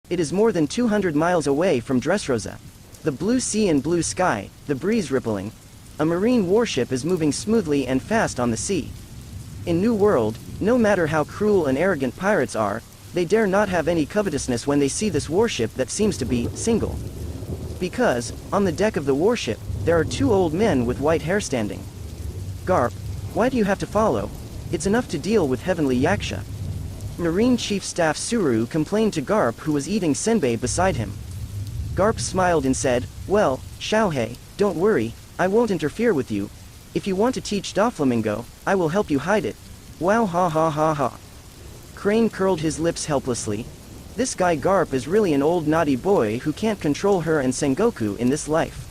It is more than 200 miles away from Dressrosa. The blue sea and blue sky, the breeze rippling. A marine warship is moving smoothly and fast on the sea. In New World, no matter how cruel and arrogant pirates are, they dare not have any covetousness when they see this warship that seems to be single. Because, on the deck of the warship, there are two old men with white hair standing. Garp, why do you have to follow? It's enough to deal with Heavenly Yaksha. Marine Chief Staff Suru complained to Garp, who was eating senbei beside him. Garp smiled and said, well, Qiwuhai, don't worry, I won't interfere with you. If you want to teach Doflamingo, I will help you hide it. Wow, ha ha ha ha. Crane curled his lips helplessly. This guy Garp is really an old naughty boy who can't control her and Sengoku in this life.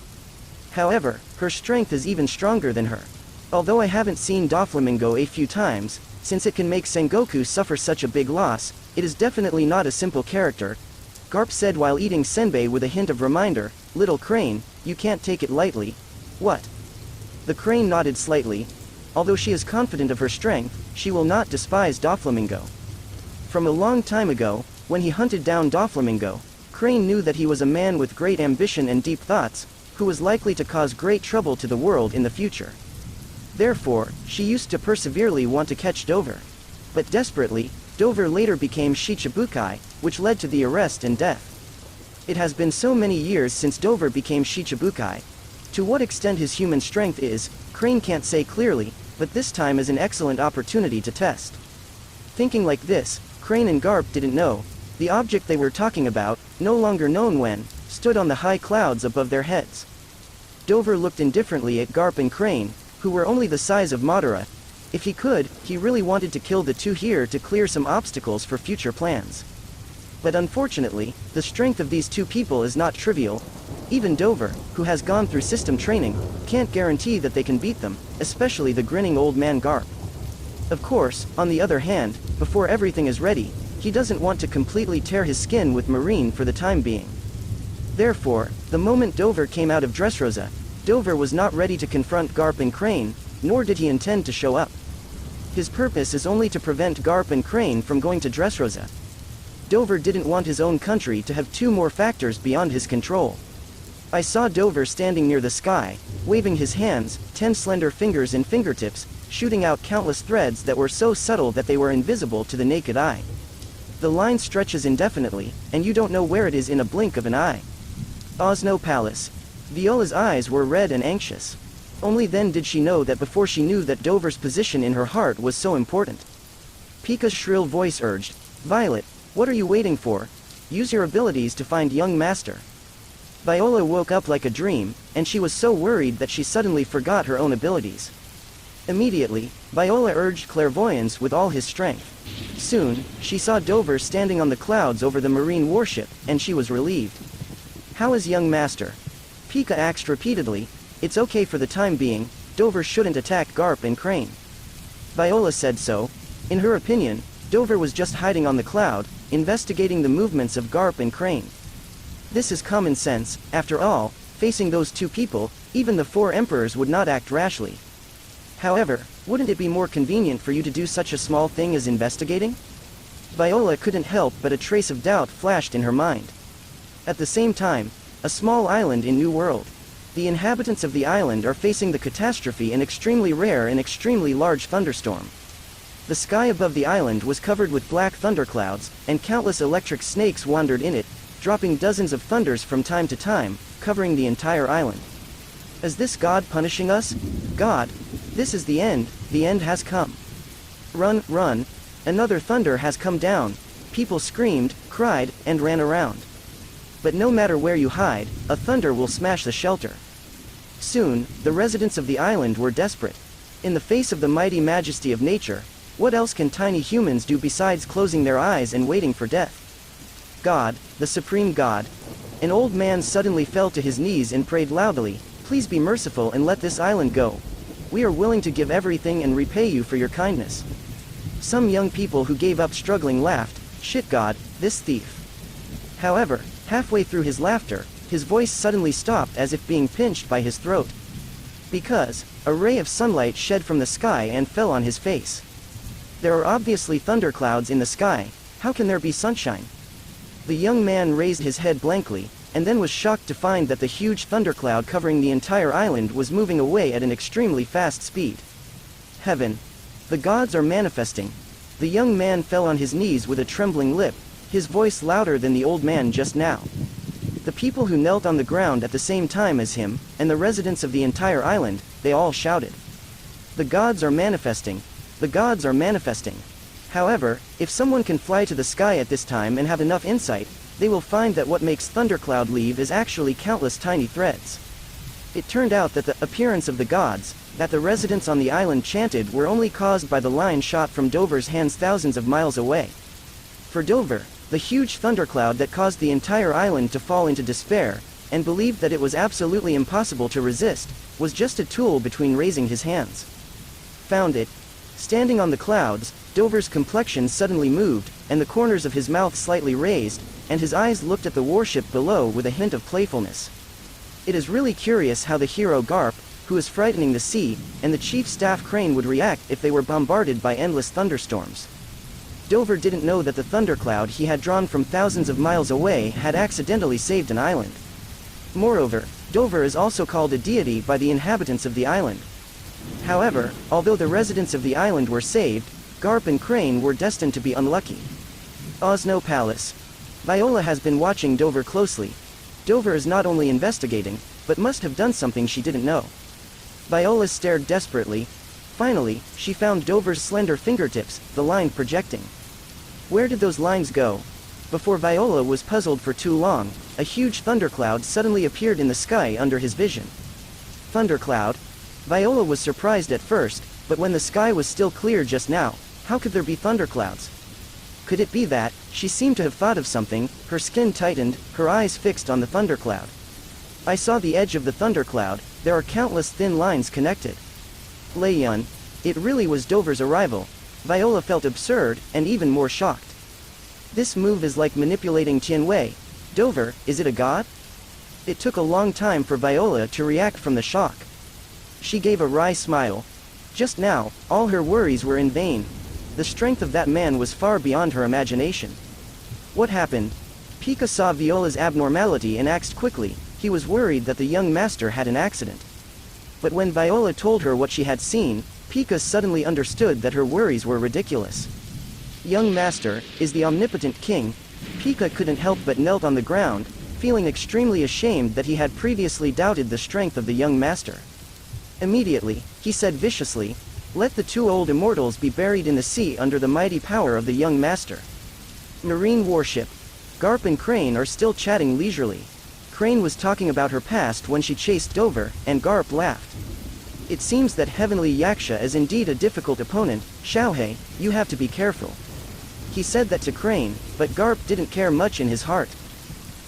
However, her strength is even stronger than her. Although I haven't seen Doflamingo a few times, since it can make Sengoku suffer such a big loss, it is definitely not a simple character. Garp said while eating senbei with a hint of reminder, little Crane, you can't take it lightly. What? The Crane nodded slightly. Although she is confident of her strength, she will not despise Doflamingo. From a long time ago, when he hunted down Doflamingo, Crane knew that he was a man with great ambition and deep thoughts, who was likely to cause great trouble to the world in the future. Therefore, she used to perseverely want to catch Dover. But desperately, Dover later became Shicibukai, which led to the arrest and death. It has been so many years since Dover became Shicibukai. To what extent his human strength is, Crane can't say clearly, but this time is an excellent opportunity to test. Thinking like this, Crane and Garp didn't know. The object they were talking about, no longer known when, stood on the high clouds above their heads. Dover looked indifferently at Garp and Crane, who were only the size of Madara. If he could, he really wanted to kill the two here to clear some obstacles for future plans. But unfortunately, the strength of these two people is not trivial. Even Dover, who has gone through system training, can't guarantee that they can beat them, especially the grinning old man Garp. Of course, on the other hand, before everything is ready, he doesn't want to completely tear his skin with Marine for the time being. Therefore, the moment Dover came out of Dressrosa, Dover was not ready to confront Garp and Crane, nor did he intend to show up. His purpose is only to prevent Garp and Crane from going to Dressrosa. Dover didn't want his own country to have two more factors beyond his control. I saw Dover standing near the sky, waving his hands, 10 slender fingers and fingertips, shooting out countless threads that were so subtle that they were invisible to the naked eye. The line stretches indefinitely, and you don't know where it is in a blink of an eye. Osno Palace. Viola's eyes were red and anxious. Only then did she know that before she knew that Dover's position in her heart was so important. Pika's shrill voice urged, Violet, what are you waiting for? Use your abilities to find young master. Viola woke up like a dream, and she was so worried that she suddenly forgot her own abilities. Immediately, Viola urged clairvoyance with all his strength. Soon, she saw Dover standing on the clouds over the marine warship, and she was relieved. How is young master? Pika asked repeatedly. It's okay for the time being, Dover shouldn't attack Garp and Crane. Viola said so. In her opinion, Dover was just hiding on the cloud, investigating the movements of Garp and Crane. This is common sense, after all, facing those two people, even the 4 emperors would not act rashly. However, wouldn't it be more convenient for you to do such a small thing as investigating? Viola couldn't help but a trace of doubt flashed in her mind. At the same time, a small island in New World. The inhabitants of the island are facing the catastrophe an extremely rare and extremely large thunderstorm. The sky above the island was covered with black thunderclouds, and countless electric snakes wandered in it, dropping dozens of thunders from time to time, covering the entire island. Is this God punishing us? God, this is the end has come. Run, run, another thunder has come down. People screamed, cried, and ran around. But no matter where you hide, a thunder will smash the shelter. Soon, the residents of the island were desperate. In the face of the mighty majesty of nature, what else can tiny humans do besides closing their eyes and waiting for death? God, the supreme God. An old man suddenly fell to his knees and prayed loudly, please be merciful and let this island go. We are willing to give everything and repay you for your kindness. Some young people who gave up struggling laughed, shit God, this thief. However, halfway through his laughter, his voice suddenly stopped as if being pinched by his throat. Because, a ray of sunlight shed from the sky and fell on his face. There are obviously thunderclouds in the sky, how can there be sunshine? The young man raised his head blankly, and then was shocked to find that the huge thundercloud covering the entire island was moving away at an extremely fast speed. Heaven! The gods are manifesting. The young man fell on his knees with a trembling lip, his voice louder than the old man just now. The people who knelt on the ground at the same time as him, and the residents of the entire island, they all shouted. The gods are manifesting. The gods are manifesting. However, if someone can fly to the sky at this time and have enough insight, they will find that what makes thundercloud leave is actually countless tiny threads. It turned out that the appearance of the gods, that the residents on the island chanted, were only caused by the line shot from Dover's hands thousands of miles away. For Dover, the huge thundercloud that caused the entire island to fall into despair, and believed that it was absolutely impossible to resist, was just a tool between raising his hands. Found it. Standing on the clouds, Dover's complexion suddenly moved, and the corners of his mouth slightly raised, and his eyes looked at the warship below with a hint of playfulness. It is really curious how the hero Garp, who is frightening the sea, and the chief staff Crane would react if they were bombarded by endless thunderstorms. Dover didn't know that the thundercloud he had drawn from thousands of miles away had accidentally saved an island. Moreover, Dover is also called a deity by the inhabitants of the island. However, although the residents of the island were saved, Garp and Crane were destined to be unlucky. Osno Palace. Viola has been watching Dover closely. Dover is not only investigating, but must have done something she didn't know. Viola stared desperately. Finally, she found Dover's slender fingertips, the line projecting. Where did those lines go? Before Viola was puzzled for too long, a huge thundercloud suddenly appeared in the sky under his vision. Thundercloud? Viola was surprised at first, but when the sky was still clear just now, how could there be thunderclouds? Could it be that, she seemed to have thought of something, her skin tightened, her eyes fixed on the thundercloud. I saw the edge of the thundercloud, there are countless thin lines connected. Leiyun. It really was Dover's arrival. Viola felt absurd, and even more shocked. This move is like manipulating Qiwuhai. Dover, is it a god? It took a long time for Viola to react from the shock. She gave a wry smile. Just now, all her worries were in vain. The strength of that man was far beyond her imagination. What happened? Pika saw Viola's abnormality and acted quickly. He was worried that the young master had an accident. But when Viola told her what she had seen, Pika suddenly understood that her worries were ridiculous. Young master, is the omnipotent king. Pika couldn't help but knelt on the ground, feeling extremely ashamed that he had previously doubted the strength of the young master. Immediately, he said viciously, "Let the two old immortals be buried in the sea under the mighty power of the young master." Marine warship. Garp and Crane are still chatting leisurely. Crane was talking about her past when she chased Dover, and Garp laughed. It seems that Heavenly Yaksha is indeed a difficult opponent. Xiao, you have to be careful. He said that to Crane, but Garp didn't care much in his heart.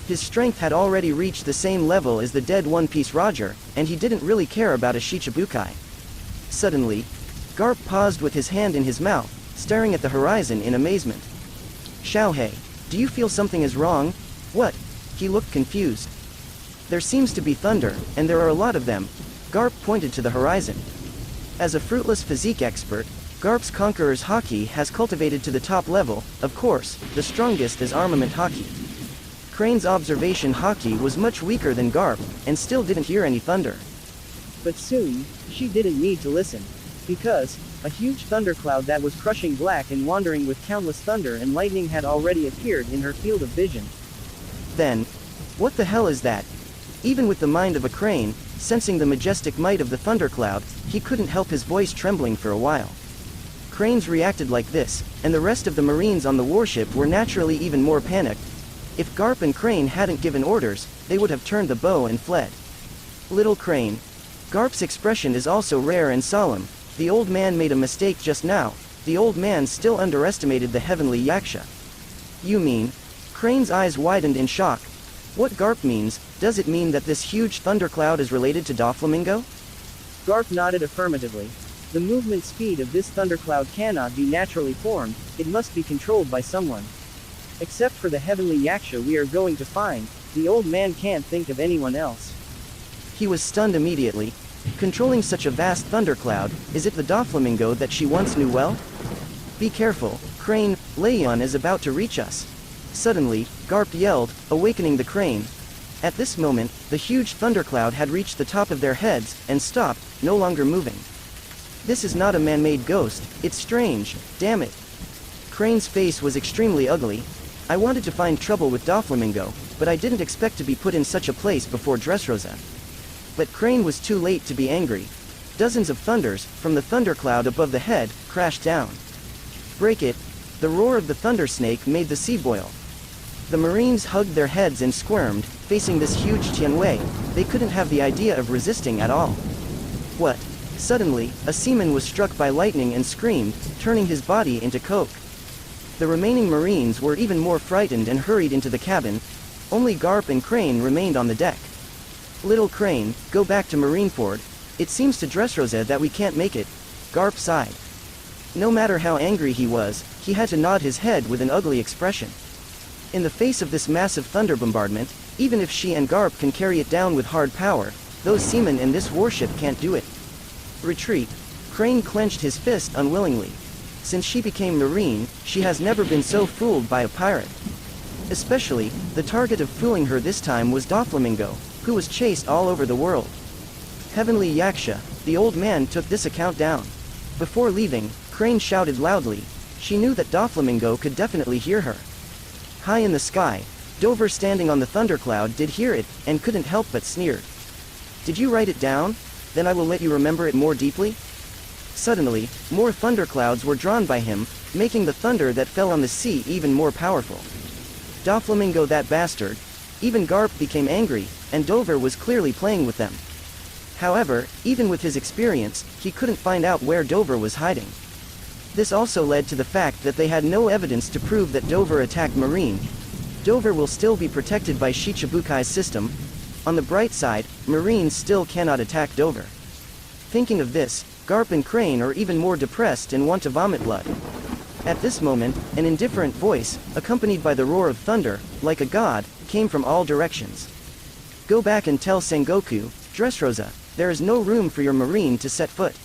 His strength had already reached the same level as the dead One Piece Roger, and he didn't really care about a Shicibukai. Suddenly, Garp paused with his hand in his mouth, staring at the horizon in amazement. Xiao, do you feel something is wrong? What? He looked confused. There seems to be thunder, and there are a lot of them. Garp pointed to the horizon. As a fruitless physique expert, Garp's Conqueror's Haki has cultivated to the top level. Of course, the strongest is armament Haki. Crane's observation Haki was much weaker than Garp, and still didn't hear any thunder. But soon, she didn't need to listen. Because, a huge thundercloud that was crushing black and wandering with countless thunder and lightning had already appeared in her field of vision. Then, what the hell is that? Even with the mind of a Crane, sensing the majestic might of the thundercloud, he couldn't help his voice trembling for a while. Cranes reacted like this, and the rest of the Marines on the warship were naturally even more panicked. If Garp and Crane hadn't given orders, they would have turned the bow and fled. Little Crane. Garp's expression is also rare and solemn. The old man made a mistake just now. The old man still underestimated the Heavenly Yaksha. You mean? Crane's eyes widened in shock. What Garp means, does it mean that this huge thundercloud is related to Doflamingo? Garp nodded affirmatively. The movement speed of this thundercloud cannot be naturally formed, it must be controlled by someone. Except for the Heavenly Yaksha we are going to find, the old man can't think of anyone else. He was stunned immediately. Controlling such a vast thundercloud, is it the Doflamingo that she once knew well? Be careful, Crane, Leiyun is about to reach us. Suddenly, Garp yelled, awakening the crane. At this moment, the huge thundercloud had reached the top of their heads, and stopped, no longer moving. This is not a man-made ghost, it's strange, damn it. Crane's face was extremely ugly. I wanted to find trouble with Doflamingo, but I didn't expect to be put in such a place before Dressrosa. But Crane was too late to be angry. Dozens of thunders, from the thundercloud above the head, crashed down. Break it! The roar of the thunder snake made the sea boil. The Marines hugged their heads and squirmed, facing this huge Tianwei. They couldn't have the idea of resisting at all. What? Suddenly, a seaman was struck by lightning and screamed, turning his body into coke. The remaining Marines were even more frightened and hurried into the cabin. Only Garp and Crane remained on the deck. Little Crane, go back to Marineford. It seems to Dressrosa that we can't make it. Garp sighed. No matter how angry he was, he had to nod his head with an ugly expression. In the face of this massive thunder bombardment, even if she and Garp can carry it down with hard power, those seamen and this warship can't do it. Retreat. Crane clenched his fist unwillingly. Since she became Marine, she has never been so fooled by a pirate. Especially, the target of fooling her this time was Doflamingo, who was chased all over the world. Heavenly Yaksha, the old man took this account down. Before leaving, Crane shouted loudly. She knew that Doflamingo could definitely hear her. High in the sky, Dover standing on the thundercloud did hear it, and couldn't help but sneered. Did you write it down? Then I will let you remember it more deeply. Suddenly, more thunderclouds were drawn by him, making the thunder that fell on the sea even more powerful. Doflamingo, that bastard. Even Garp became angry, and Dover was clearly playing with them. However, even with his experience, he couldn't find out where Dover was hiding. This also led to the fact that they had no evidence to prove that Dover attacked Marine. Dover will still be protected by Shichibukai's system. On the bright side, Marines still cannot attack Dover. Thinking of this, Garp and Crane are even more depressed and want to vomit blood. At this moment, an indifferent voice, accompanied by the roar of thunder, like a god, came from all directions. Go back and tell Sengoku, Dressrosa, there is no room for your Marine to set foot.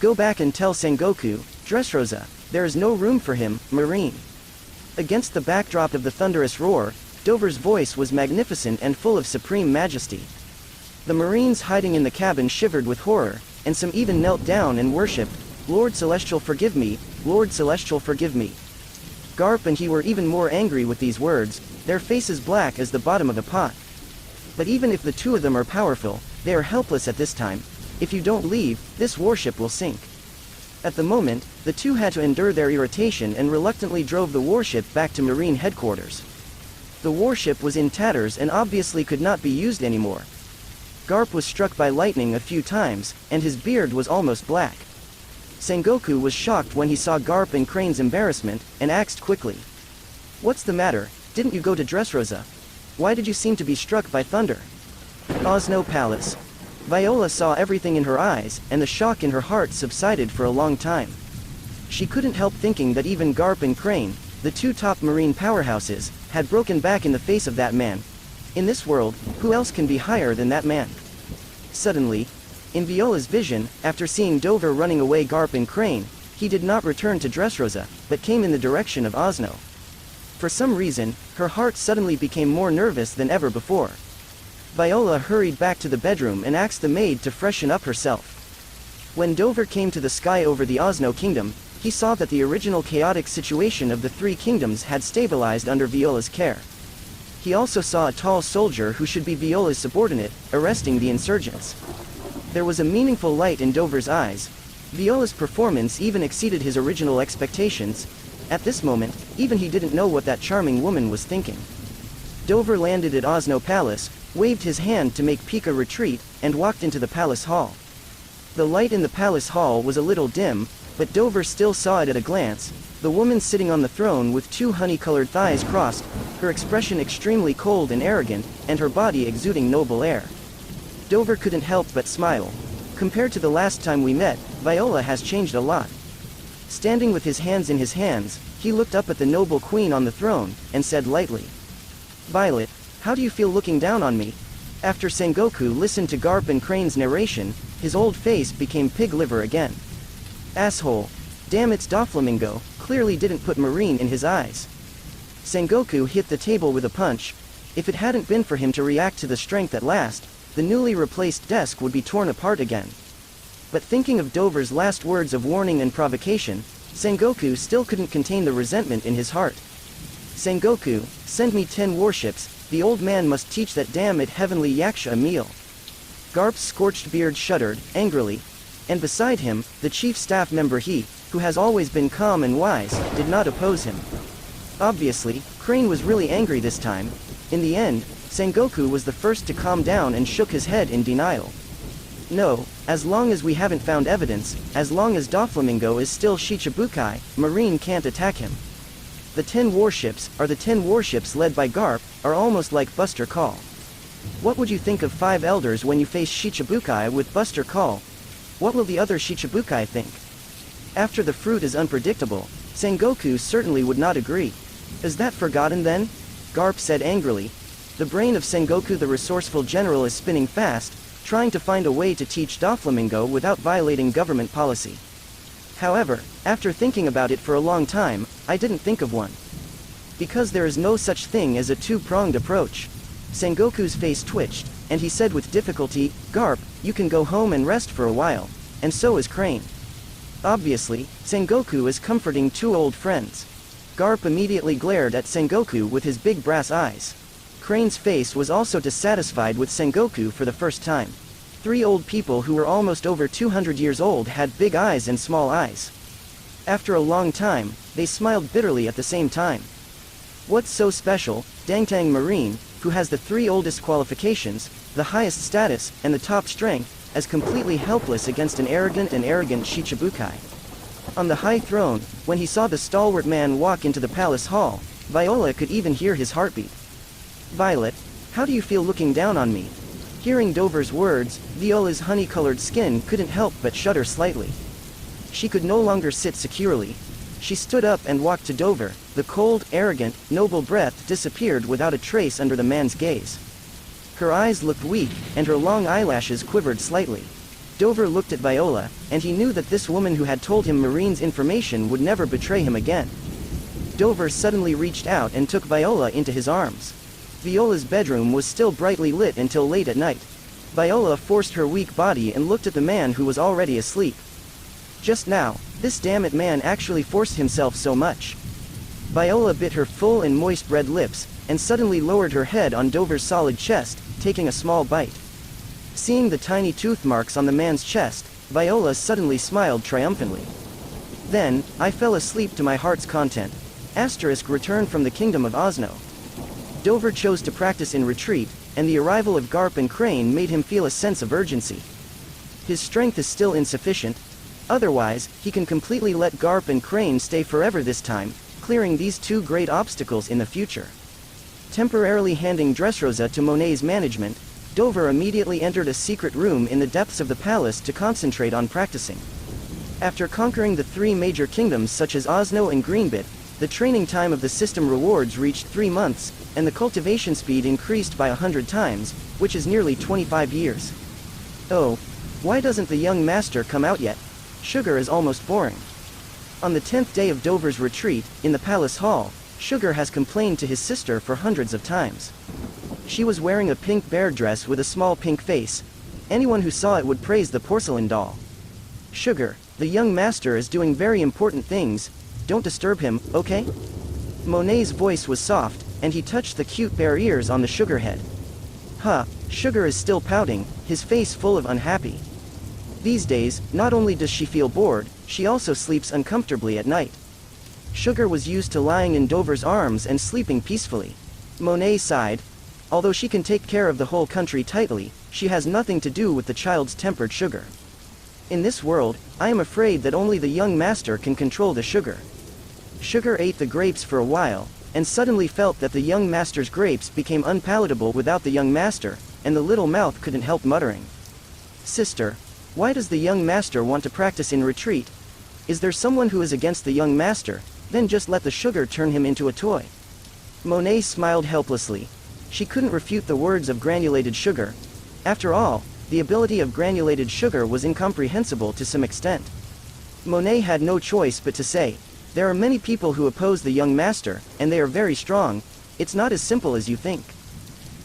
Go back and tell Sengoku, Dressrosa, there is no room for him, Marine. Against the backdrop of the thunderous roar, Dover's voice was magnificent and full of supreme majesty. The Marines hiding in the cabin shivered with horror, and some even knelt down and worshipped, Lord Celestial forgive me, Lord Celestial forgive me. Garp and he were even more angry with these words, their faces black as the bottom of a pot. But even if the two of them are powerful, they are helpless at this time. If you don't leave, this warship will sink. At the moment, the two had to endure their irritation and reluctantly drove the warship back to Marine headquarters. The warship was in tatters and obviously could not be used anymore. Garp was struck by lightning a few times, and his beard was almost black. Sengoku was shocked when he saw Garp and Crane's embarrassment, and asked quickly. What's the matter? Didn't you go to Dressrosa? Why did you seem to be struck by thunder? Osno Palace. Viola saw everything in her eyes, and the shock in her heart subsided for a long time. She couldn't help thinking that even Garp and Crane, the two top marine powerhouses, had broken back in the face of that man. In this world, who else can be higher than that man? Suddenly, in Viola's vision, after seeing Dover running away Garp and Crane, he did not return to Dressrosa, but came in the direction of Osno. For some reason, her heart suddenly became more nervous than ever before. Viola hurried back to the bedroom and asked the maid to freshen up herself. When Dover came to the sky over the Osno kingdom, he saw that the original chaotic situation of the three kingdoms had stabilized under Viola's care. He also saw a tall soldier who should be Viola's subordinate, arresting the insurgents. There was a meaningful light in Dover's eyes. Viola's performance even exceeded his original expectations. At this moment, even he didn't know what that charming woman was thinking. Dover landed at Osno Palace, waved his hand to make Pika retreat, and walked into the palace hall. The light in the palace hall was a little dim, but Dover still saw it at a glance. The woman sitting on the throne with two honey-colored thighs crossed, her expression extremely cold and arrogant, and her body exuding noble air. Dover couldn't help but smile. Compared to the last time we met, Viola has changed a lot. Standing with his hands in his hands, he looked up at the noble queen on the throne, and said lightly, Violet, how do you feel looking down on me? After Sengoku listened to Garp and Crane's narration, his old face became pig liver again. Asshole. Damn, it's Doflamingo, clearly didn't put Marine in his eyes. Sengoku hit the table with a punch. If it hadn't been for him to react to the strength at last, the newly replaced desk would be torn apart again. But thinking of Dover's last words of warning and provocation, Sengoku still couldn't contain the resentment in his heart. Sengoku, send me 10 warships, the old man must teach that damn it heavenly yaksha a meal. Garp's scorched beard shuddered, angrily, and beside him, the chief staff member he, who has always been calm and wise, did not oppose him. Obviously, Crane was really angry this time. In the end, Sengoku was the first to calm down and shook his head in denial. No, as long as we haven't found evidence, as long as Doflamingo is still Shicibukai, Marine can't attack him. The 10 warships led by Garp, are almost like Buster Call. What would you think of 5 elders when you face Shicibukai with Buster Call? What will the other Shicibukai think? After the fruit is unpredictable, Sengoku certainly would not agree. Is that forgotten then? Garp said angrily. The brain of Sengoku the resourceful general is spinning fast, trying to find a way to teach Doflamingo without violating government policy. However, after thinking about it for a long time, I didn't think of one. Because there is no such thing as a two-pronged approach. Sengoku's face twitched, and he said with difficulty, Garp, you can go home and rest for a while, and so is Crane. Obviously, Sengoku is comforting 2 old friends. Garp immediately glared at Sengoku with his big brass eyes. Crane's face was also dissatisfied with Sengoku for the first time. 3 old people who were almost over 200 years old had big eyes and small eyes. After a long time, they smiled bitterly at the same time. What's so special, Dangtang Marine, who has the 3 oldest qualifications, the highest status, and the top strength, as completely helpless against an arrogant Shicibukai? On the high throne, when he saw the stalwart man walk into the palace hall, Viola could even hear his heartbeat. Violet, how do you feel looking down on me? Hearing Dover's words, Viola's honey-colored skin couldn't help but shudder slightly. She could no longer sit securely. She stood up and walked to Dover. The cold, arrogant, noble breath disappeared without a trace under the man's gaze. Her eyes looked weak, and her long eyelashes quivered slightly. Dover looked at Viola, and he knew that this woman who had told him Marine's information would never betray him again. Dover suddenly reached out and took Viola into his arms. Viola's bedroom was still brightly lit until late at night. Viola forced her weak body and looked at the man who was already asleep. Just now, this damn-it man actually forced himself so much. Viola bit her full and moist red lips, and suddenly lowered her head on Dover's solid chest, taking a small bite. Seeing the tiny tooth marks on the man's chest, Viola suddenly smiled triumphantly. Then, I fell asleep to my heart's content. Returned from the kingdom of Osno. Dover chose to practice in retreat, and the arrival of Garp and Crane made him feel a sense of urgency. His strength is still insufficient. Otherwise, he can completely let Garp and Crane stay forever this time, clearing these 2 great obstacles in the future. Temporarily handing Dressrosa to Monet's management, Dover immediately entered a secret room in the depths of the palace to concentrate on practicing. After conquering the 3 major kingdoms such as Osno and Greenbit, the training time of the system rewards reached 3 months, and the cultivation speed increased by 100 times, which is nearly 25 years. Oh, why doesn't the young master come out yet? Sugar is almost boring. On the 10th day of Dover's retreat, in the palace hall, Sugar has complained to his sister for hundreds of times. She was wearing a pink bear dress with a small pink face. Anyone who saw it would praise the porcelain doll. Sugar, the young master is doing very important things. Don't disturb him, okay? Monet's voice was soft, and he touched the cute bear ears on the Sugar head. Sugar is still pouting, his face full of unhappy. These days, not only does she feel bored, she also sleeps uncomfortably at night. Sugar was used to lying in Dover's arms and sleeping peacefully. Monet sighed. Although she can take care of the whole country tightly, she has nothing to do with the child's tempered sugar. In this world, I am afraid that only the young master can control the sugar. Sugar ate the grapes for a while, and suddenly felt that the young master's grapes became unpalatable without the young master, and the little mouth couldn't help muttering. Sister, why does the young master want to practice in retreat? Is there someone who is against the young master? Then just let the sugar turn him into a toy. Monet smiled helplessly. She couldn't refute the words of granulated sugar. After all, the ability of granulated sugar was incomprehensible to some extent. Monet had no choice but to say, There are many people who oppose the young master, and they are very strong. It's not as simple as you think.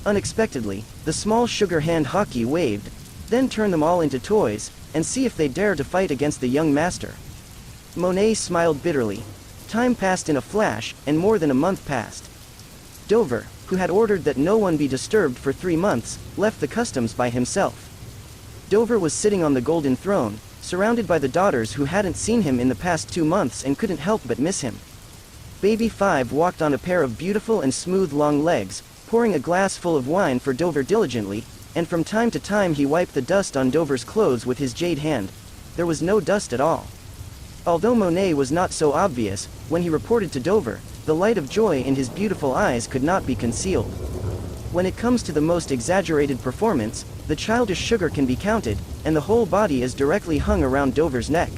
Unexpectedly, the small sugar hand Haki waved, then turn them all into toys, and see if they dare to fight against the young master. Monet smiled bitterly. Time passed in a flash, and more than a month passed. Dover, who had ordered that no one be disturbed for 3 months, left the customs by himself. Dover was sitting on the golden throne, surrounded by the daughters who hadn't seen him in the past 2 months and couldn't help but miss him. Baby 5 walked on a pair of beautiful and smooth long legs, pouring a glass full of wine for Dover diligently, and from time to time he wiped the dust on Dover's clothes with his jade hand. There was no dust at all. Although Monet was not so obvious, when he reported to Dover, the light of joy in his beautiful eyes could not be concealed. When it comes to the most exaggerated performance, the childish sugar can be counted, and the whole body is directly hung around Dover's neck.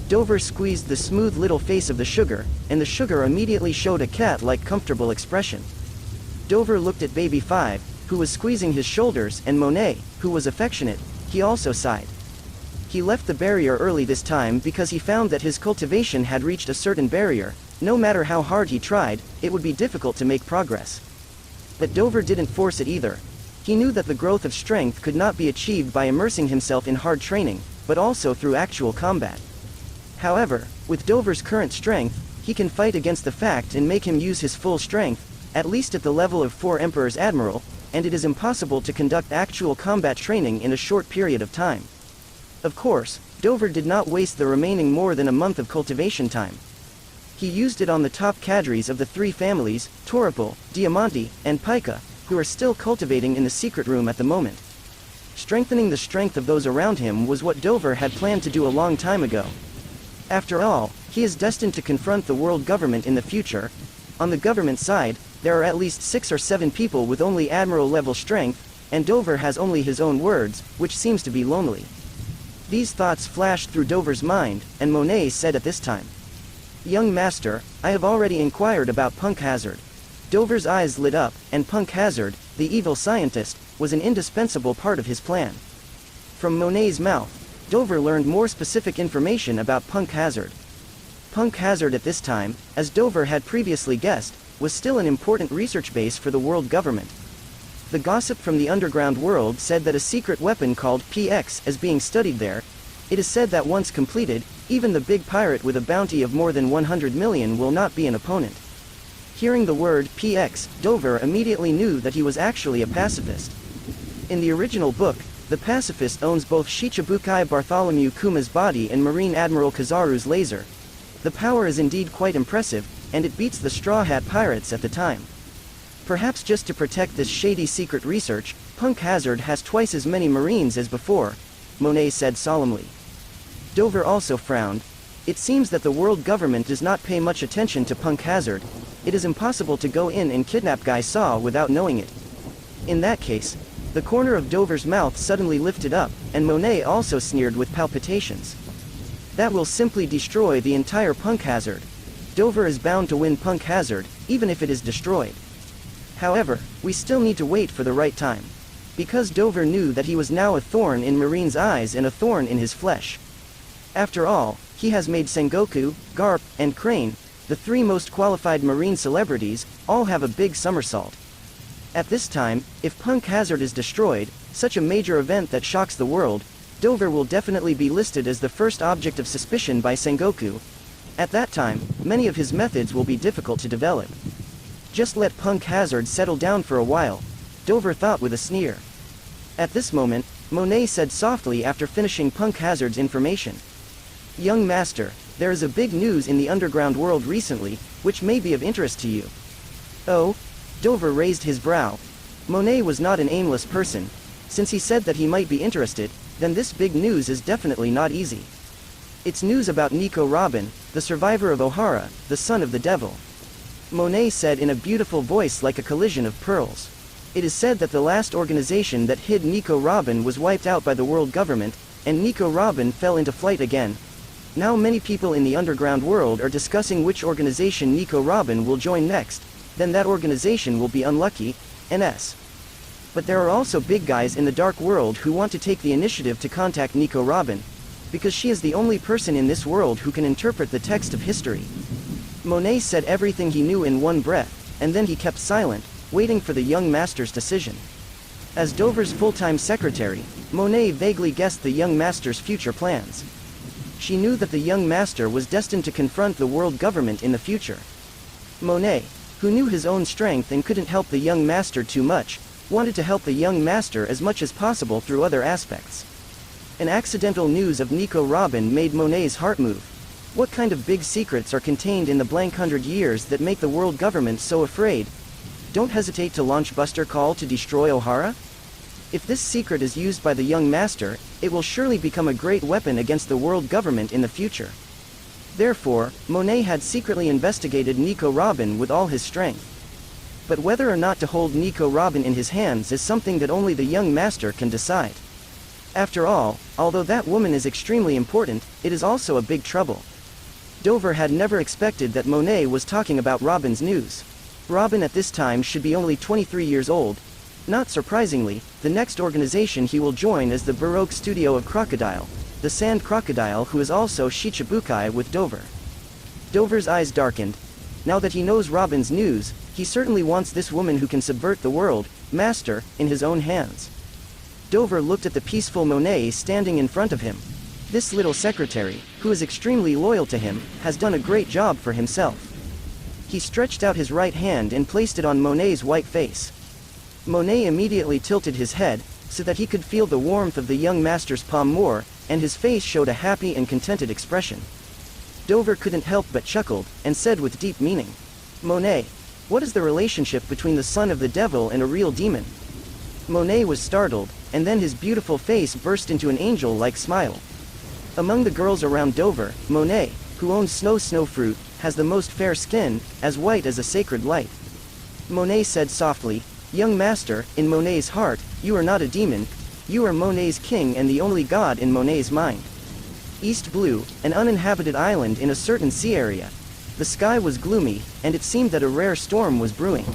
Dover squeezed the smooth little face of the sugar, and the sugar immediately showed a cat-like comfortable expression. Dover looked at Baby 5, who was squeezing his shoulders, and Monet, who was affectionate. He also sighed. He left the barrier early this time because he found that his cultivation had reached a certain barrier. No matter how hard he tried, it would be difficult to make progress. But Dover didn't force it either. He knew that the growth of strength could not be achieved by immersing himself in hard training, but also through actual combat. However, with Dover's current strength, he can fight against the fact and make him use his full strength, at least at the level of 4 Emperor's Admiral, and it is impossible to conduct actual combat training in a short period of time. Of course, Dover did not waste the remaining more than a month of cultivation time. He used it on the top cadres of the 3 families, Toripal, Diamante, and Pica, who are still cultivating in the secret room at the moment. Strengthening the strength of those around him was what Dover had planned to do a long time ago. After all, he is destined to confront the world government in the future. On the government side, there are at least 6 or 7 people with only admiral-level strength, and Dover has only his own words, which seems to be lonely. These thoughts flashed through Dover's mind, and Monet said at this time, "Young master, I have already inquired about Punk Hazard." Dover's eyes lit up, and Punk Hazard, the evil scientist, was an indispensable part of his plan. From Monet's mouth, Dover learned more specific information about Punk Hazard. Punk Hazard at this time, as Dover had previously guessed, was still an important research base for the world government. The gossip from the underground world said that a secret weapon called PX is being studied there. It is said that once completed, even the big pirate with a bounty of more than 100 million will not be an opponent. Hearing the word PX, Dover immediately knew that he was actually a pacifist. In the original book, the pacifist owns both Shichibukai Bartholomew Kuma's body and Marine Admiral Kizaru's laser. The power is indeed quite impressive, and it beats the Straw Hat pirates at the time. Perhaps just to protect this shady secret research, Punk Hazard has twice as many Marines as before, Monet said solemnly. Dover also frowned. It seems that the world government does not pay much attention to Punk Hazard. It is impossible to go in and kidnap Guy Saw without knowing it. In that case, the corner of Dover's mouth suddenly lifted up, and Monet also sneered with palpitations. That will simply destroy the entire Punk Hazard. Dover is bound to win Punk Hazard, even if it is destroyed. However, we still need to wait for the right time. Because Dover knew that he was now a thorn in Marine's eyes and a thorn in his flesh. After all, he has made Sengoku, Garp, and Crane, the 3 most qualified Marine celebrities, all have a big somersault. At this time, if Punk Hazard is destroyed, such a major event that shocks the world, Dover will definitely be listed as the first object of suspicion by Sengoku. At that time, many of his methods will be difficult to develop. Just let Punk Hazard settle down for a while, Dover thought with a sneer. At this moment, Monet said softly after finishing Punk Hazard's information. "Young master, there is a big news in the underground world recently, which may be of interest to you." "Oh?" Dover raised his brow. Monet was not an aimless person. Since he said that he might be interested, then this big news is definitely not easy. It's news about Nico Robin, the survivor of Ohara, the son of the devil. Monet said in a beautiful voice like a collision of pearls. It is said that the last organization that hid Nico Robin was wiped out by the world government, and Nico Robin fell into flight again. Now many people in the underground world are discussing which organization Nico Robin will join next, then that organization will be unlucky, NS. But there are also big guys in the dark world who want to take the initiative to contact Nico Robin. Because she is the only person in this world who can interpret the text of history. Monet said everything he knew in one breath, and then he kept silent, waiting for the young master's decision. As Dover's full-time secretary, Monet vaguely guessed the young master's future plans. She knew that the young master was destined to confront the world government in the future. Monet, who knew his own strength and couldn't help the young master too much, wanted to help the young master as much as possible through other aspects. An accidental news of Nico Robin made Monet's heart move. What kind of big secrets are contained in the blank 100 years that make the world government so afraid? Don't hesitate to launch Buster Call to destroy Ohara? If this secret is used by the young master, it will surely become a great weapon against the world government in the future. Therefore, Monet had secretly investigated Nico Robin with all his strength. But whether or not to hold Nico Robin in his hands is something that only the young master can decide. After all, although that woman is extremely important, it is also a big trouble. Dover had never expected that Monet was talking about Robin's news. Robin at this time should be only 23 years old. Not surprisingly, the next organization he will join is the Baroque Studio of Crocodile, the Sand Crocodile, who is also Shicibukai with Dover. Dover's eyes darkened. Now that he knows Robin's news, he certainly wants this woman who can subvert the world, master, in his own hands. Dover looked at the peaceful Monet standing in front of him. This little secretary, who is extremely loyal to him, has done a great job for himself. He stretched out his right hand and placed it on Monet's white face. Monet immediately tilted his head, so that he could feel the warmth of the young master's palm more, and his face showed a happy and contented expression. Dover couldn't help but chuckled, and said with deep meaning, "Monet, what is the relationship between the son of the devil and a real demon?" Monet was startled, and then his beautiful face burst into an angel-like smile. Among the girls around Dover, Monet, who owns Snow Fruit, has the most fair skin, as white as a sacred light. Monet said softly, "Young master, in Monet's heart, you are not a demon, you are Monet's king and the only god in Monet's mind." East Blue, an uninhabited island in a certain sea area. The sky was gloomy, and it seemed that a rare storm was brewing.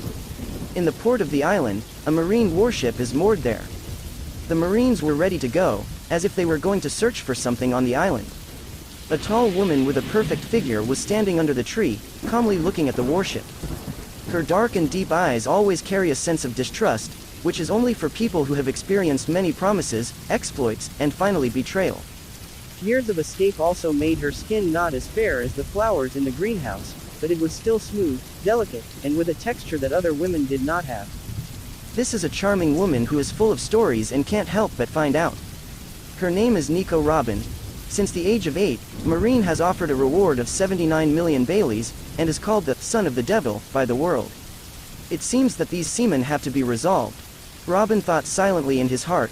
In the port of the island, a marine warship is moored there. The Marines were ready to go, as if they were going to search for something on the island. A tall woman with a perfect figure was standing under the tree, calmly looking at the warship. Her dark and deep eyes always carry a sense of distrust, which is only for people who have experienced many promises, exploits, and finally betrayal. Years of escape also made her skin not as fair as the flowers in the greenhouse, but it was still smooth, delicate, and with a texture that other women did not have. This is a charming woman who is full of stories and can't help but find out. Her name is Nico Robin. Since the age of 8, Marine has offered a reward of 79 million Baileys, and is called the son of the devil by the world. It seems that these seamen have to be resolved. Robin thought silently in his heart.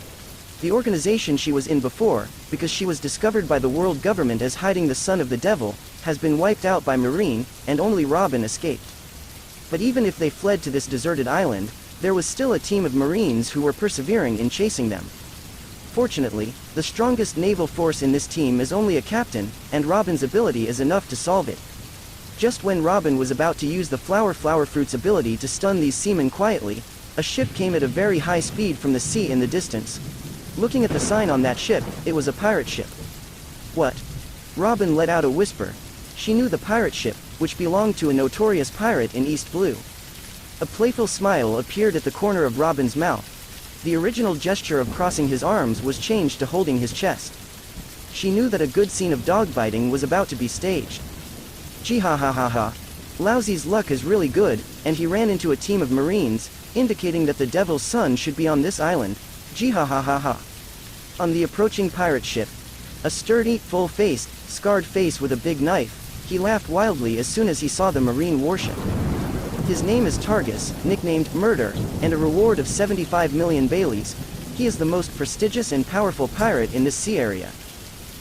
The organization she was in before, because she was discovered by the world government as hiding the son of the devil, has been wiped out by Marine, and only Robin escaped. But even if they fled to this deserted island, there was still a team of Marines who were persevering in chasing them. Fortunately, the strongest naval force in this team is only a captain, and Robin's ability is enough to solve it. Just when Robin was about to use the flower fruit's ability to stun these seamen quietly, a ship came at a very high speed from the sea in the distance. Looking at the sign on that ship, it was a pirate ship. What? Robin let out a whisper. She knew the pirate ship, which belonged to a notorious pirate in East Blue. A playful smile appeared at the corner of Robin's mouth. The original gesture of crossing his arms was changed to holding his chest. She knew that a good scene of dog biting was about to be staged. Jihahahaha. Lousy's luck is really good, and he ran into a team of Marines, indicating that the devil's son should be on this island. Jihahahaha. On the approaching pirate ship, a sturdy, full-faced, scarred face with a big knife, he laughed wildly as soon as he saw the Marine warship. His name is Targus, nicknamed Murder, and a reward of 75 million Baileys. He is the most prestigious and powerful pirate in this sea area.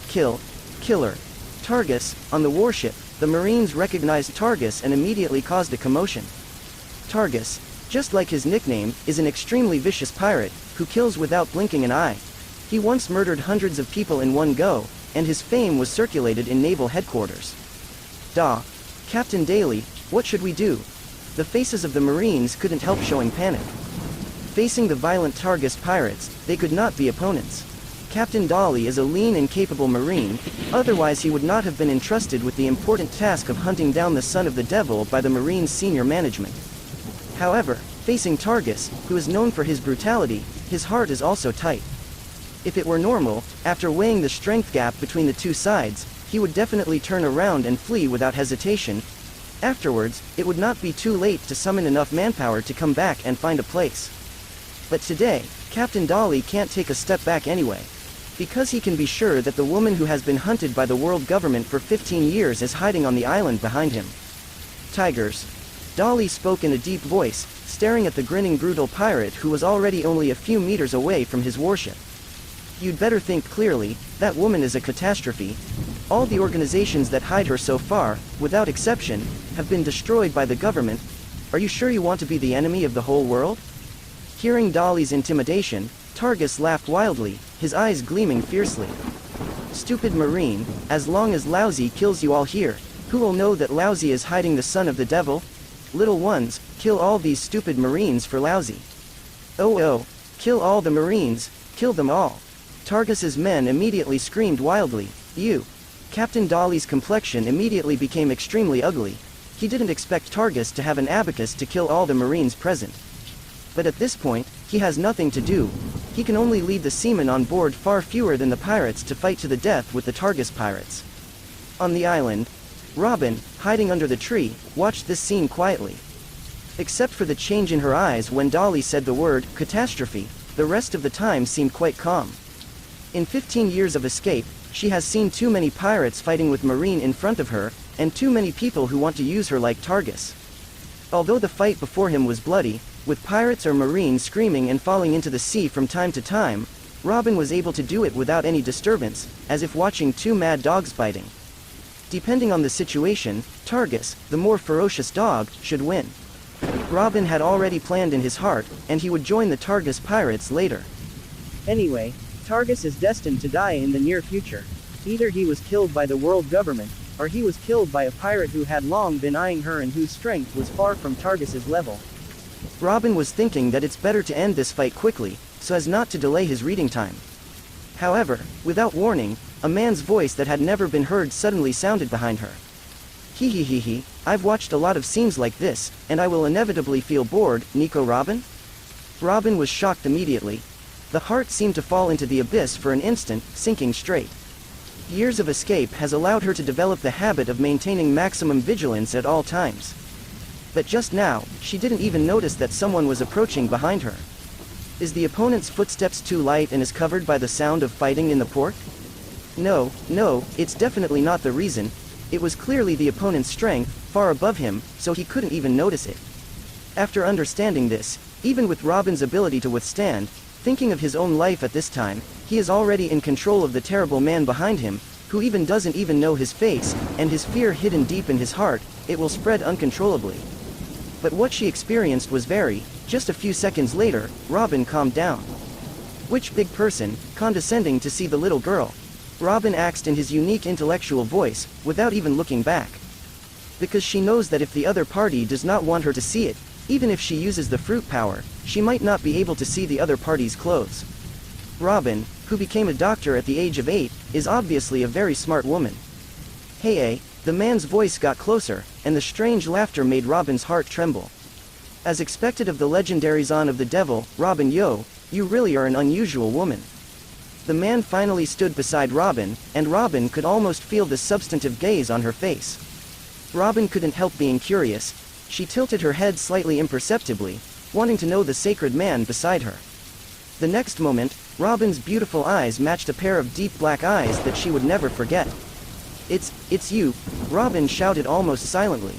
Killer. Targus, on the warship, the Marines recognized Targus and immediately caused a commotion. Targus, just like his nickname, is an extremely vicious pirate, who kills without blinking an eye. He once murdered hundreds of people in one go, and his fame was circulated in naval headquarters. Captain Daly, what should we do? The faces of the Marines couldn't help showing panic. Facing the violent Targus pirates, they could not be opponents. Captain Dolly is a lean and capable Marine, otherwise he would not have been entrusted with the important task of hunting down the son of the devil by the Marine's senior management. However, facing Targus, who is known for his brutality, his heart is also tight. If it were normal, after weighing the strength gap between the two sides, he would definitely turn around and flee without hesitation. Afterwards, it would not be too late to summon enough manpower to come back and find a place. But today, Captain Dolly can't take a step back anyway. Because he can be sure that the woman who has been hunted by the world government for 15 years is hiding on the island behind him. Tigers. Dolly spoke in a deep voice, staring at the grinning brutal pirate who was already only a few meters away from his warship. You'd better think clearly, that woman is a catastrophe. All the organizations that hide her so far, without exception, have been destroyed by the government. Are you sure you want to be the enemy of the whole world? Hearing Dolly's intimidation, Targus laughed wildly, his eyes gleaming fiercely. Stupid Marine, as long as Lousy kills you all here, who will know that Lousy is hiding the son of the devil? Little ones, kill all these stupid Marines for Lousy. Oh, kill all the Marines, kill them all. Targus's men immediately screamed wildly, "You!" Captain Dolly's complexion immediately became extremely ugly. He didn't expect Targus to have an abacus to kill all the Marines present. But at this point, he has nothing to do. He can only lead the seamen on board far fewer than the pirates to fight to the death with the Targus pirates. On the island, Robin, hiding under the tree, watched this scene quietly. Except for the change in her eyes when Dolly said the word catastrophe, the rest of the time seemed quite calm. In 15 years of escape, she has seen too many pirates fighting with Marine in front of her, and too many people who want to use her like Targus. Although the fight before him was bloody, with pirates or Marines screaming and falling into the sea from time to time, Robin was able to do it without any disturbance, as if watching two mad dogs fighting. Depending on the situation, Targus, the more ferocious dog, should win. Robin had already planned in his heart, and he would join the Targus pirates later. Anyway, Targus is destined to die in the near future. Either he was killed by the world government, or he was killed by a pirate who had long been eyeing her and whose strength was far from Targus's level. Robin was thinking that it's better to end this fight quickly, so as not to delay his reading time. However, without warning, a man's voice that had never been heard suddenly sounded behind her. He, I've watched a lot of scenes like this, and I will inevitably feel bored, Nico Robin? Robin was shocked immediately. The heart seemed to fall into the abyss for an instant, sinking straight. Years of escape has allowed her to develop the habit of maintaining maximum vigilance at all times. But just now, she didn't even notice that someone was approaching behind her. Is the opponent's footsteps too light and is covered by the sound of fighting in the port? No, it's definitely not the reason. It was clearly the opponent's strength, far above him, so he couldn't even notice it. After understanding this, even with Robin's ability to withstand, thinking of his own life at this time, he is already in control of the terrible man behind him, who even doesn't even know his face, and his fear hidden deep in his heart, it will spread uncontrollably. But what she experienced was just a few seconds later, Robin calmed down. Which big person, condescending to see the little girl? Robin asked in his unique intellectual voice, without even looking back. Because she knows that if the other party does not want her to see it, even if she uses the fruit power, she might not be able to see the other party's clothes. Robin, who became a doctor at the age of 8, is obviously a very smart woman. Hey, the man's voice got closer, and the strange laughter made Robin's heart tremble. As expected of the legendary Zon of the Devil, Robin, you really are an unusual woman. The man finally stood beside Robin, and Robin could almost feel the substantive gaze on her face. Robin couldn't help being curious. She tilted her head slightly imperceptibly, wanting to know the sacred man beside her. The next moment, Robin's beautiful eyes matched a pair of deep black eyes that she would never forget. It's you, Robin shouted almost silently.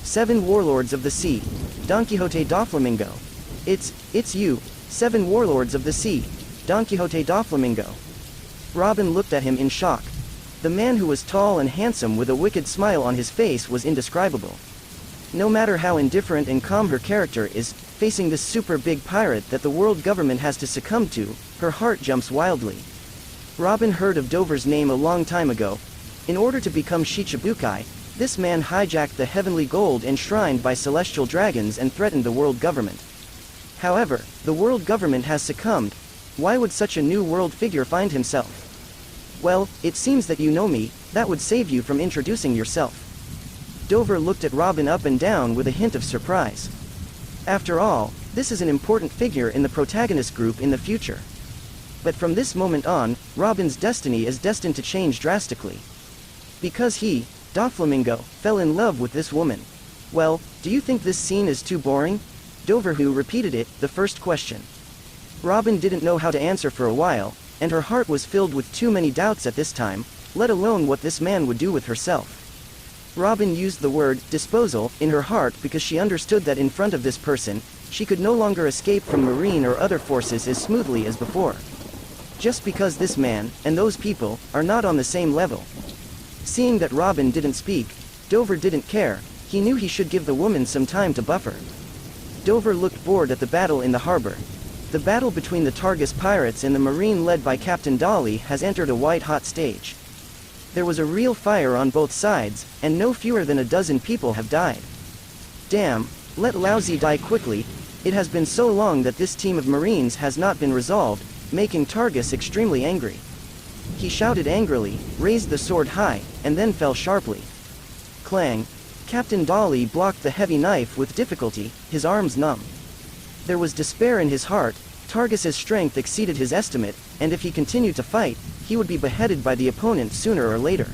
7 warlords of the sea, Don Quixote Doflamingo. It's you, 7 warlords of the sea, Don Quixote Doflamingo. Robin looked at him in shock. The man who was tall and handsome with a wicked smile on his face was indescribable. No matter how indifferent and calm her character is, facing this super big pirate that the world government has to succumb to, her heart jumps wildly. Robin heard of Dover's name a long time ago. In order to become Shicibukai, this man hijacked the heavenly gold enshrined by celestial dragons and threatened the world government. However, the world government has succumbed, Why would such a new world figure find himself? Well, it seems that you know me, that would save you from introducing yourself. Dover looked at Robin up and down with a hint of surprise. After all, this is an important figure in the protagonist group in the future. But from this moment on, Robin's destiny is destined to change drastically. Because he, Doflamingo, fell in love with this woman. Well, do you think this scene is too boring? Dover who repeated it, the first question. Robin didn't know how to answer for a while, and her heart was filled with too many doubts at this time, let alone what this man would do with herself. Robin used the word disposal in her heart because she understood that in front of this person, she could no longer escape from Marine or other forces as smoothly as before. Just because this man, and those people, are not on the same level. Seeing that Robin didn't speak, Dover didn't care, he knew he should give the woman some time to buffer. Dover looked bored at the battle in the harbor. The battle between the Targus pirates and the Marine led by Captain Dolly has entered a white-hot stage. There was a real fire on both sides, and no fewer than a dozen people have died. Damn, let Lousy die quickly, it has been so long that this team of Marines has not been resolved, making Targus extremely angry. He shouted angrily, raised the sword high, and then fell sharply. Clang! Captain Dolly blocked the heavy knife with difficulty, his arms numb. There was despair in his heart, Targus's strength exceeded his estimate, and if he continued to fight, he would be beheaded by the opponent sooner or later.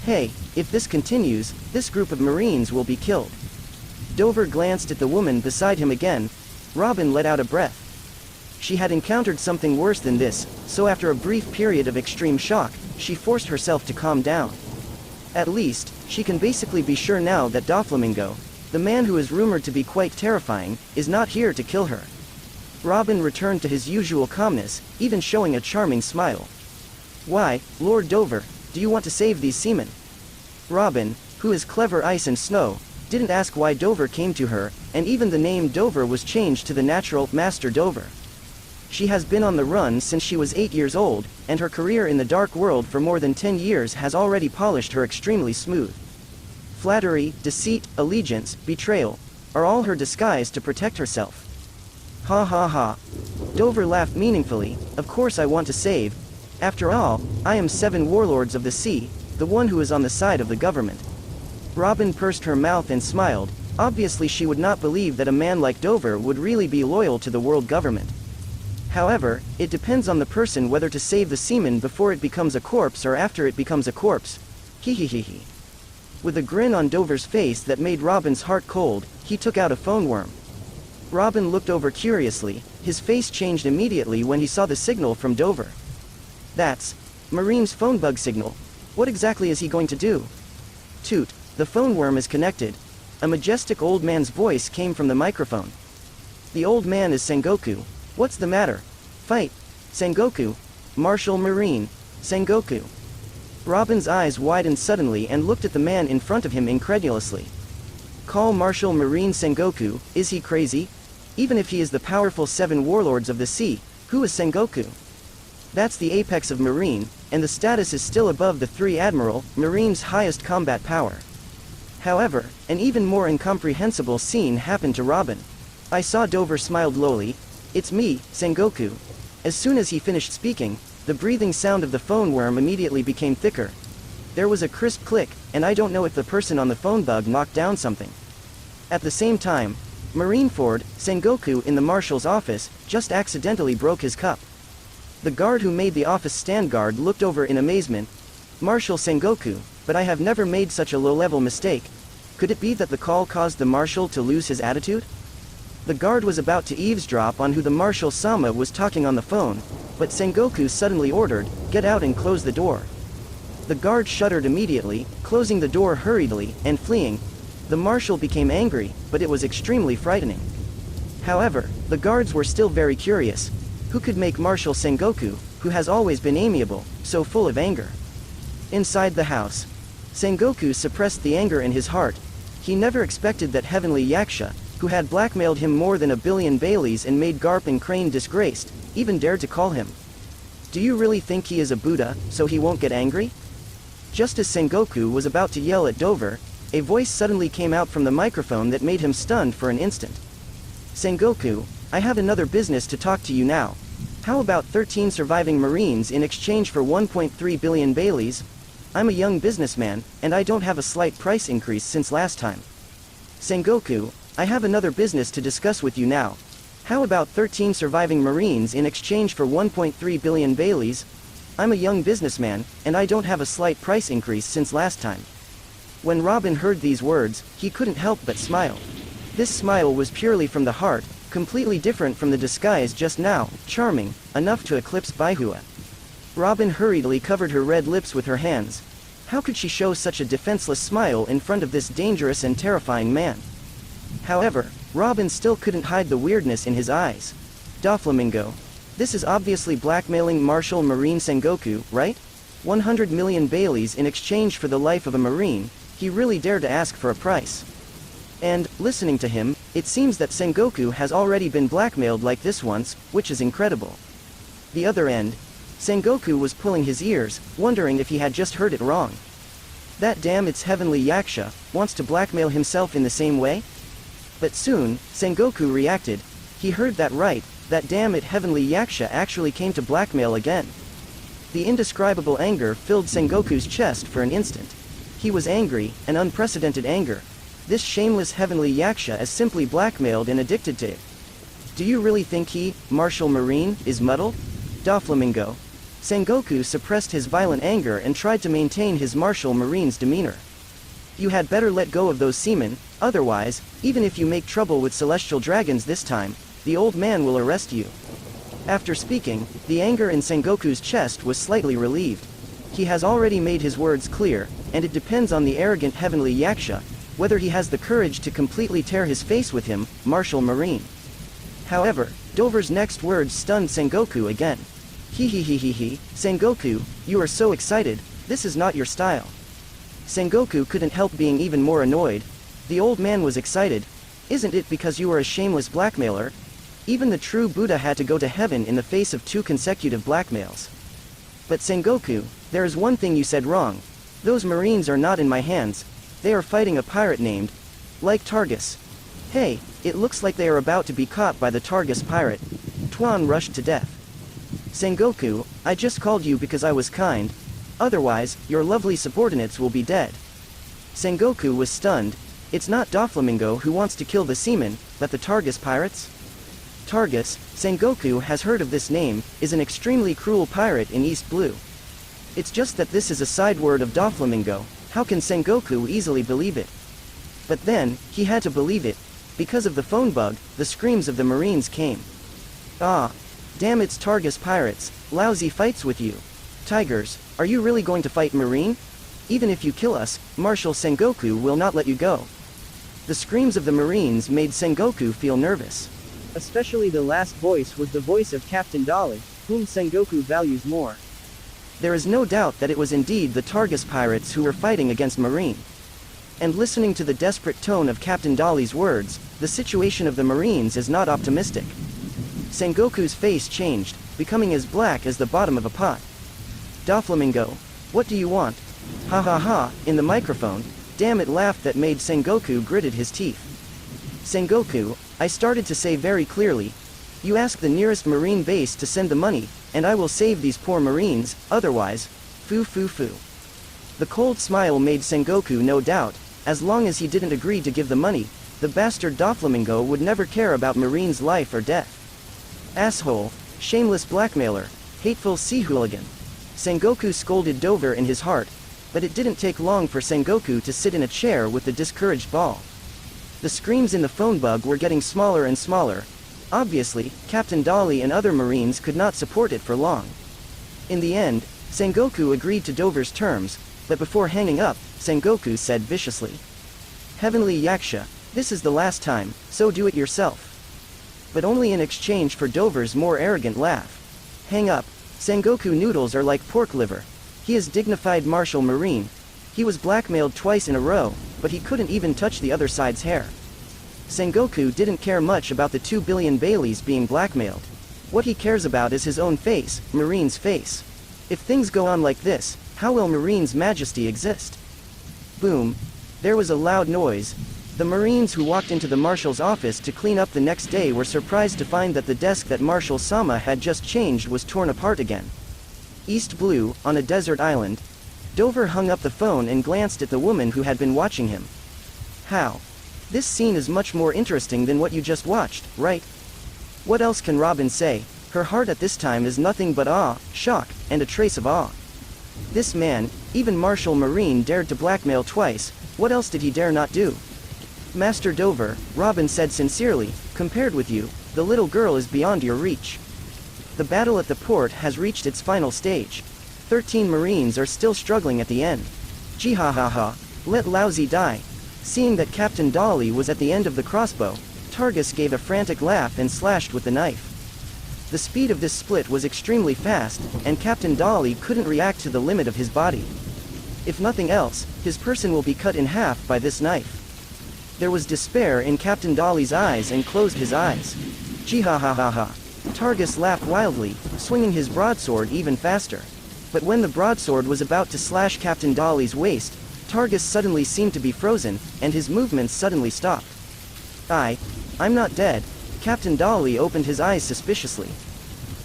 Hey, if this continues, this group of Marines will be killed. Dover glanced at the woman beside him again. Robin let out a breath. She had encountered something worse than this, so after a brief period of extreme shock, she forced herself to calm down. At least, she can basically be sure now that Doflamingo, the man who is rumored to be quite terrifying, is not here to kill her. Robin returned to his usual calmness, even showing a charming smile. Why, Lord Dover, do you want to save these seamen? Robin, who is clever ice and snow, didn't ask why Dover came to her, and even the name Dover was changed to the natural Master Dover. She has been on the run since she was 8 years old, and her career in the dark world for more than 10 years has already polished her extremely smooth. Flattery, deceit, allegiance, betrayal, are all her disguise to protect herself. Ha ha ha. Dover laughed meaningfully, of course I want to save. After all, I am 7 warlords of the sea, the one who is on the side of the government. Robin pursed her mouth and smiled, obviously she would not believe that a man like Dover would really be loyal to the world government. However, it depends on the person whether to save the seaman before it becomes a corpse or after it becomes a corpse. Hehehehe. With a grin on Dover's face that made Robin's heart cold, he took out a phone worm. Robin looked over curiously, his face changed immediately when he saw the signal from Dover. That's Marine's phone bug signal. What exactly is he going to do? Toot, the phone worm is connected. A majestic old man's voice came from the microphone. The old man is Sengoku. What's the matter? Fight. Sengoku. Martial Marine. Sengoku. Robin's eyes widened suddenly and looked at the man in front of him incredulously. Call Martial Marine Sengoku, is he crazy? Even if he is the powerful 7 warlords of the sea, who is Sengoku? That's the apex of Marine, and the status is still above the 3 Admiral, Marine's highest combat power. However, an even more incomprehensible scene happened to Robin. I saw Dover smiled lowly. It's me, Sengoku. As soon as he finished speaking, the breathing sound of the phone worm immediately became thicker. There was a crisp click, and I don't know if the person on the phone bug knocked down something. At the same time, Marineford, Sengoku in the marshal's office, just accidentally broke his cup. The guard who made the office stand guard looked over in amazement. Marshal Sengoku, but I have never made such a low-level mistake. Could it be that the call caused the marshal to lose his attitude? The guard was about to eavesdrop on who the Marshal Sama was talking on the phone, but Sengoku suddenly ordered, "Get out and close the door." The guard shuddered immediately, closing the door hurriedly, and fleeing. The Marshal became angry, but it was extremely frightening. However, the guards were still very curious. Who could make Marshal Sengoku, who has always been amiable, so full of anger? Inside the house, Sengoku suppressed the anger in his heart. He never expected that Heavenly Yaksha, who had blackmailed him more than 1 billion Baileys and made Garp and Crane disgraced, even dared to call him. Do you really think he is a Buddha, so he won't get angry? Just as Sengoku was about to yell at Dover, a voice suddenly came out from the microphone that made him stunned for an instant. Sengoku, I have another business to talk to you now. How about 13 surviving Marines in exchange for 1.3 billion Baileys? I'm a young businessman, and I don't have a slight price increase since last time. Sengoku, I have another business to discuss with you now. How about 13 surviving Marines in exchange for 1.3 billion Baileys? I'm a young businessman, and I don't have a slight price increase since last time. When Robin heard these words, he couldn't help but smile. This smile was purely from the heart, completely different from the disguise just now, charming, enough to eclipse Baihua. Robin hurriedly covered her red lips with her hands. How could she show such a defenseless smile in front of this dangerous and terrifying man? However, Robin still couldn't hide the weirdness in his eyes. Doflamingo. This is obviously blackmailing Marshal Marine Sengoku, right? 100 million Baileys in exchange for the life of a Marine. He really dared to ask for a price. And, listening to him, it seems that Sengoku has already been blackmailed like this once, which is incredible. The other end. Sengoku was pulling his ears, wondering if he had just heard it wrong. That damn it's heavenly Yaksha, wants to blackmail himself in the same way? But soon, Sengoku reacted. He heard that right, that damn it heavenly Yaksha actually came to blackmail again. The indescribable anger filled Sengoku's chest for an instant. He was angry, an unprecedented anger. This shameless heavenly Yaksha is simply blackmailed and addicted to it. Do you really think he, Marshal Marine, is muddled? Doflamingo. Sengoku suppressed his violent anger and tried to maintain his Marshal Marine's demeanor. You had better let go of those seamen, otherwise, even if you make trouble with celestial dragons this time, the old man will arrest you. After speaking, the anger in Sengoku's chest was slightly relieved. He has already made his words clear, and it depends on the arrogant heavenly Yaksha, whether he has the courage to completely tear his face with him, Marshal Marine. However, Dover's next words stunned Sengoku again. He, Sengoku, you are so excited, this is not your style. Sengoku couldn't help being even more annoyed. The old man was excited. Isn't it because you are a shameless blackmailer? Even the true Buddha had to go to heaven in the face of 2 consecutive blackmails. But Sengoku, there is one thing you said wrong. Those Marines are not in my hands. They are fighting a pirate named, like Targus. Hey, it looks like they are about to be caught by the Targus pirate. Tuan rushed to death. Sengoku, I just called you because I was kind. Otherwise, your lovely subordinates will be dead. Sengoku was stunned. It's not Doflamingo who wants to kill the seamen, but the Targus pirates? Targus, Sengoku has heard of this name, is an extremely cruel pirate in East Blue. It's just that this is a side word of Doflamingo. How can Sengoku easily believe it? But then, he had to believe it. Because of the phone bug, the screams of the Marines came. Ah. Damn it's Targus pirates, lousy fights with you. Tigers, are you really going to fight Marine? Even if you kill us, Marshal Sengoku will not let you go. The screams of the Marines made Sengoku feel nervous. Especially the last voice was the voice of Captain Dolly, whom Sengoku values more. There is no doubt that it was indeed the Targus pirates who were fighting against Marine. And listening to the desperate tone of Captain Dolly's words, the situation of the Marines is not optimistic. Sengoku's face changed, becoming as black as the bottom of a pot. Doflamingo, what do you want? Ha ha ha, in the microphone, damn it laughed that made Sengoku gritted his teeth. Sengoku, I started to say very clearly, you ask the nearest Marine base to send the money, and I will save these poor Marines, otherwise, foo. The cold smile made Sengoku no doubt, as long as he didn't agree to give the money, the bastard Doflamingo would never care about Marine's life or death. Asshole, shameless blackmailer, hateful sea hooligan. Sengoku scolded Dover in his heart, but it didn't take long for Sengoku to sit in a chair with the discouraged ball. The screams in the phone bug were getting smaller and smaller. Obviously, Captain Dolly and other Marines could not support it for long. In the end, Sengoku agreed to Dover's terms, but before hanging up, Sengoku said viciously. Heavenly Yaksha, this is the last time, so do it yourself. But only in exchange for Dover's more arrogant laugh. Hang up. Sengoku noodles are like pork liver. He is dignified Marshal Marine. He was blackmailed twice in a row, but he couldn't even touch the other side's hair. Sengoku didn't care much about the 2 billion Baileys being blackmailed. What he cares about is his own face, Marine's face. If things go on like this, how will Marine's majesty exist? Boom. There was a loud noise. The Marines who walked into the Marshal's office to clean up the next day were surprised to find that the desk that Marshal Sama had just changed was torn apart again. East Blue, on a desert island. Dover hung up the phone and glanced at the woman who had been watching him. How? This scene is much more interesting than what you just watched, right? What else can Robin say? Her heart at this time is nothing but awe, shock, and a trace of awe. This man, even Marshal Marine, dared to blackmail twice. What else did he dare not do? Master Dover, Robin said sincerely, compared with you, the little girl is beyond your reach. The battle at the port has reached its final stage. 13 Marines are still struggling at the end. Jihahaha, let Lousy die. Seeing that Captain Dolly was at the end of the crossbow, Targus gave a frantic laugh and slashed with the knife. The speed of this split was extremely fast, and Captain Dolly couldn't react to the limit of his body. If nothing else, his person will be cut in half by this knife. There was despair in Captain Dolly's eyes and closed his eyes. Jihahaha. Targus laughed wildly, swinging his broadsword even faster. But when the broadsword was about to slash Captain Dolly's waist, Targus suddenly seemed to be frozen, and his movements suddenly stopped. I'm not dead. Captain Dolly opened his eyes suspiciously.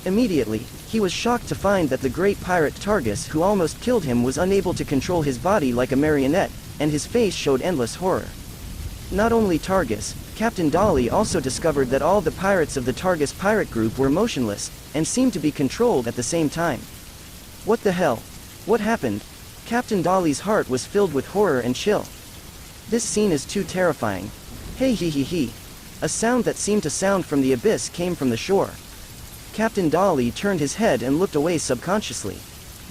Immediately, he was shocked to find that the great pirate Targus who almost killed him was unable to control his body like a marionette, and his face showed endless horror. Not only Targus, Captain Dolly also discovered that all the pirates of the Targus pirate group were motionless, and seemed to be controlled at the same time. What the hell? What happened? Captain Dolly's heart was filled with horror and chill. This scene is too terrifying. Hey hee hee hee. A sound that seemed to sound from the abyss came from the shore. Captain Dolly turned his head and looked away subconsciously.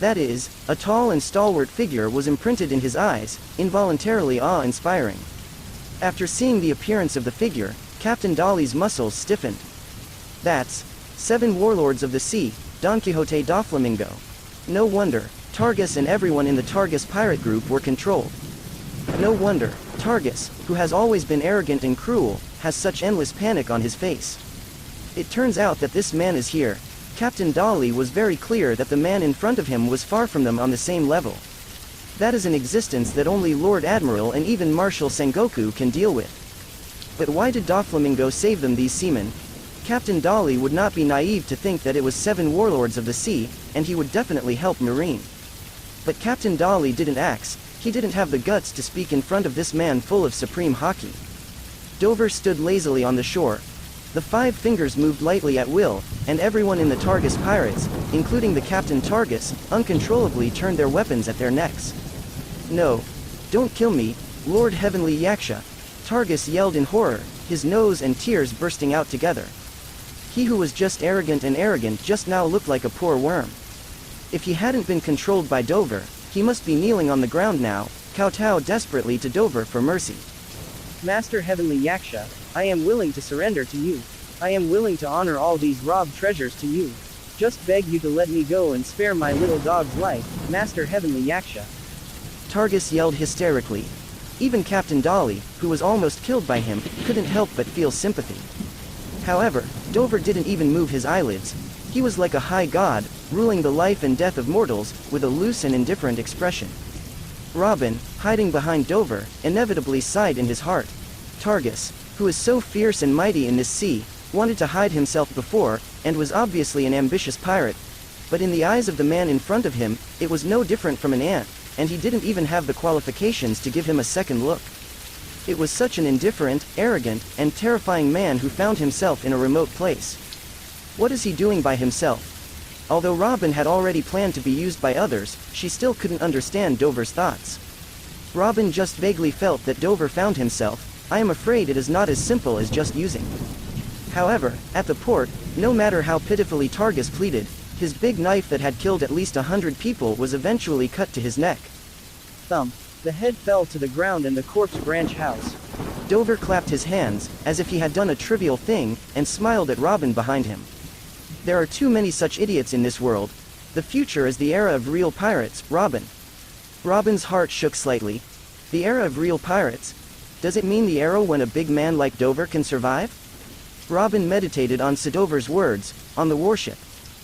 That is, a tall and stalwart figure was imprinted in his eyes, involuntarily awe-inspiring. After seeing the appearance of the figure, Captain Dolly's muscles stiffened. That's 7 warlords of the sea, Don Quixote Doflamingo. No wonder, Targus and everyone in the Targus pirate group were controlled. No wonder, Targus, who has always been arrogant and cruel, has such endless panic on his face. It turns out that this man is here. Captain Dolly was very clear that the man in front of him was far from them on the same level. That is an existence that only Lord Admiral and even Marshal Sengoku can deal with. But why did Doflamingo save them, these seamen? Captain Dolly would not be naive to think that it was 7 warlords of the sea, and he would definitely help Marine. But Captain Dolly didn't axe. He didn't have the guts to speak in front of this man full of supreme haki. Dover stood lazily on the shore. The 5 fingers moved lightly at will, and everyone in the Targus pirates, including the Captain Targus, uncontrollably turned their weapons at their necks. No. Don't kill me, Lord Heavenly Yaksha. Targus yelled in horror, his nose and tears bursting out together. He who was just arrogant and arrogant just now looked like a poor worm. If he hadn't been controlled by Dover, he must be kneeling on the ground now, kowtow desperately to Dover for mercy. Master Heavenly Yaksha, I am willing to surrender to you. I am willing to honor all these robbed treasures to you. Just beg you to let me go and spare my little dog's life, Master Heavenly Yaksha. Targus yelled hysterically. Even Captain Dolly, who was almost killed by him, couldn't help but feel sympathy. However, Dover didn't even move his eyelids. He was like a high god, ruling the life and death of mortals, with a loose and indifferent expression. Robin, hiding behind Dover, inevitably sighed in his heart. Targus, who is so fierce and mighty in this sea, wanted to hide himself before, and was obviously an ambitious pirate. But in the eyes of the man in front of him, it was no different from an ant, and he didn't even have the qualifications to give him a second look. It was such an indifferent, arrogant, and terrifying man who found himself in a remote place. What is he doing by himself? Although Robin had already planned to be used by others, she still couldn't understand Dover's thoughts. Robin just vaguely felt that Dover found himself. I am afraid it is not as simple as just using. However, at the port, no matter how pitifully Targus pleaded, his big knife that had killed at least 100 people was eventually cut to his neck. Thump. The head fell to the ground and the corpse branch house. Dover clapped his hands, as if he had done a trivial thing, and smiled at Robin behind him. There are too many such idiots in this world. The future is the era of real pirates, Robin. Robin's heart shook slightly. The era of real pirates? Does it mean the era when a big man like Dover can survive? Robin meditated on Dover's words, on the warship.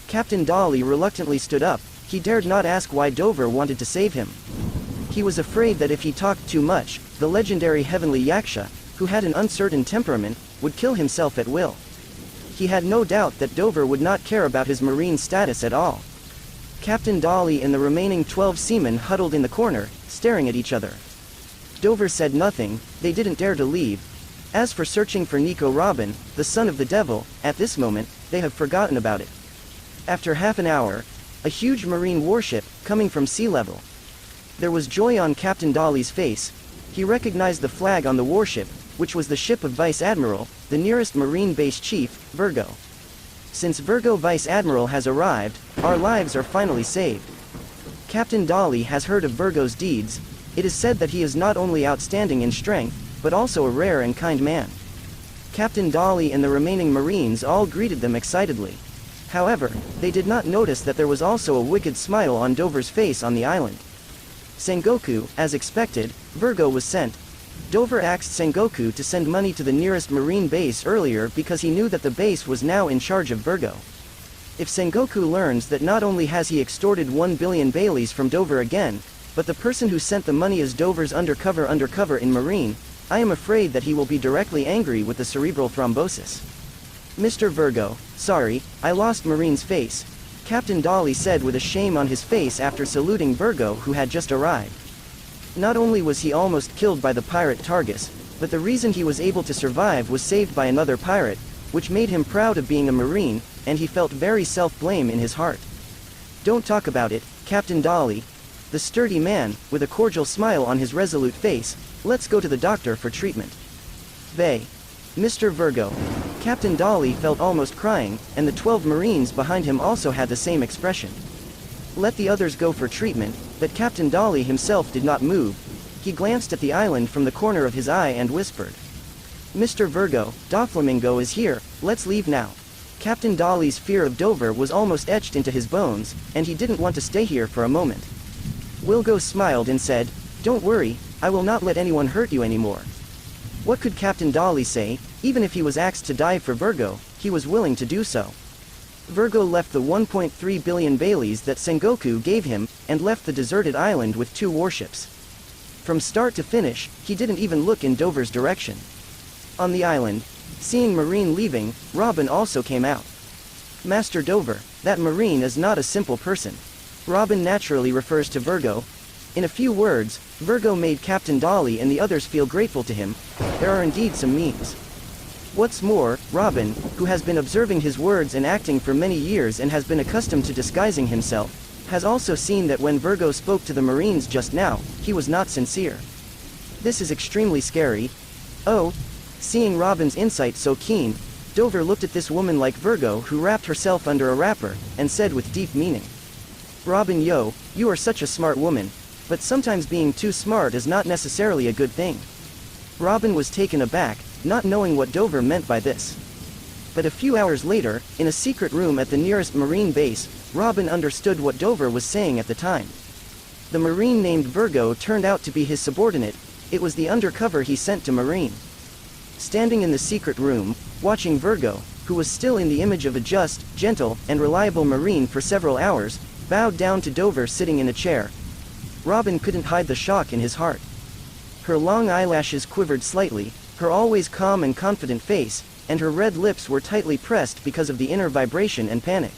Captain Dolly reluctantly stood up. He dared not ask why Dover wanted to save him. He was afraid that if he talked too much, the legendary Heavenly Yaksha, who had an uncertain temperament, would kill himself at will. He had no doubt that Dover would not care about his marine status at all. Captain Dolly and the remaining 12 seamen huddled in the corner, staring at each other. Dover said nothing, they didn't dare to leave. As for searching for Nico Robin, the son of the devil, at this moment, they have forgotten about it. After half an hour, a huge marine warship, coming from sea level. There was joy on Captain Dolly's face. He recognized the flag on the warship, which was the ship of Vice Admiral, the nearest marine base chief, Virgo. Since Virgo Vice Admiral has arrived, our lives are finally saved. Captain Dolly has heard of Virgo's deeds. It is said that he is not only outstanding in strength, but also a rare and kind man. Captain Dolly and the remaining Marines all greeted them excitedly. However, they did not notice that there was also a wicked smile on Dover's face on the island. Sengoku, as expected, Virgo was sent. Dover asked Sengoku to send money to the nearest marine base earlier because he knew that the base was now in charge of Virgo. If Sengoku learns that not only has he extorted 1 billion Baileys from Dover again, but the person who sent the money is Dover's undercover in Marine, I am afraid that he will be directly angry with the cerebral thrombosis. Mr. Virgo, sorry, I lost Marine's face, Captain Dolly said with a shame on his face after saluting Virgo who had just arrived. Not only was he almost killed by the pirate Targus, but the reason he was able to survive was saved by another pirate, which made him proud of being a Marine, and he felt very self-blame in his heart. Don't talk about it, Captain Dolly. The sturdy man, with a cordial smile on his resolute face, let's go to the doctor for treatment. They. Mr. Virgo. Captain Dolly felt almost crying, and the 12 Marines behind him also had the same expression. Let the others go for treatment, but Captain Dolly himself did not move. He glanced at the island from the corner of his eye and whispered. Mr. Virgo, Doflamingo is here, let's leave now. Captain Dolly's fear of Dover was almost etched into his bones, and he didn't want to stay here for a moment. Wilgo smiled and said, Don't worry, I will not let anyone hurt you anymore. What could Captain Dolly say? Even if he was asked to die for Virgo, he was willing to do so. Virgo left the 1.3 billion Baileys that Sengoku gave him, and left the deserted island with 2 warships. From start to finish, he didn't even look in Dover's direction. On the island, seeing Marine leaving, Robin also came out. Master Dover, that Marine is not a simple person. Robin naturally refers to Virgo. In a few words, Virgo made Captain Dolly and the others feel grateful to him. There are indeed some memes. What's more, Robin, who has been observing his words and acting for many years and has been accustomed to disguising himself, has also seen that when Virgo spoke to the Marines just now, he was not sincere. This is extremely scary. Oh, seeing Robin's insight so keen, Dover looked at this woman like Virgo who wrapped herself under a wrapper, and said with deep meaning. Robin yo, you are such a smart woman, but sometimes being too smart is not necessarily a good thing. Robin was taken aback, not knowing what Dover meant by this. But a few hours later, in a secret room at the nearest Marine base, Robin understood what Dover was saying at the time. The Marine named Virgo turned out to be his subordinate. It was the undercover he sent to Marine. Standing in the secret room, watching Virgo, who was still in the image of a just, gentle, and reliable Marine for several hours, bowed down to Dover sitting in a chair. Robin couldn't hide the shock in his heart. Her long eyelashes quivered slightly, her always calm and confident face, and her red lips were tightly pressed because of the inner vibration and panic.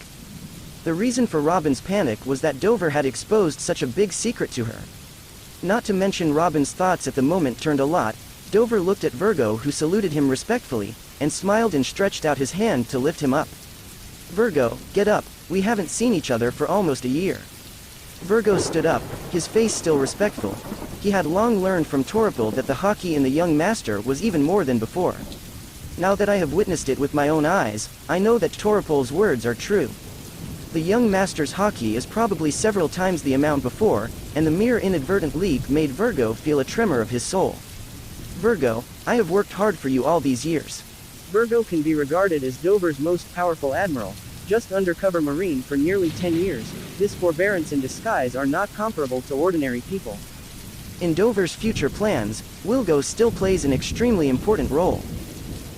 The reason for Robin's panic was that Dover had exposed such a big secret to her. Not to mention Robin's thoughts at the moment turned a lot. Dover looked at Virgo who saluted him respectfully, and smiled and stretched out his hand to lift him up. Virgo, get up, we haven't seen each other for almost a year. Virgo stood up, his face still respectful. He had long learned from Toripel that the haki in the young master was even more than before. Now that I have witnessed it with my own eyes, I know that Toripel's words are true. The young master's haki is probably several times the amount before, and the mere inadvertent leap made Virgo feel a tremor of his soul. Virgo, I have worked hard for you all these years. Virgo can be regarded as Dover's most powerful admiral, just undercover Marine for nearly 10 years. This forbearance and disguise are not comparable to ordinary people. In Dover's future plans, Wilgo still plays an extremely important role.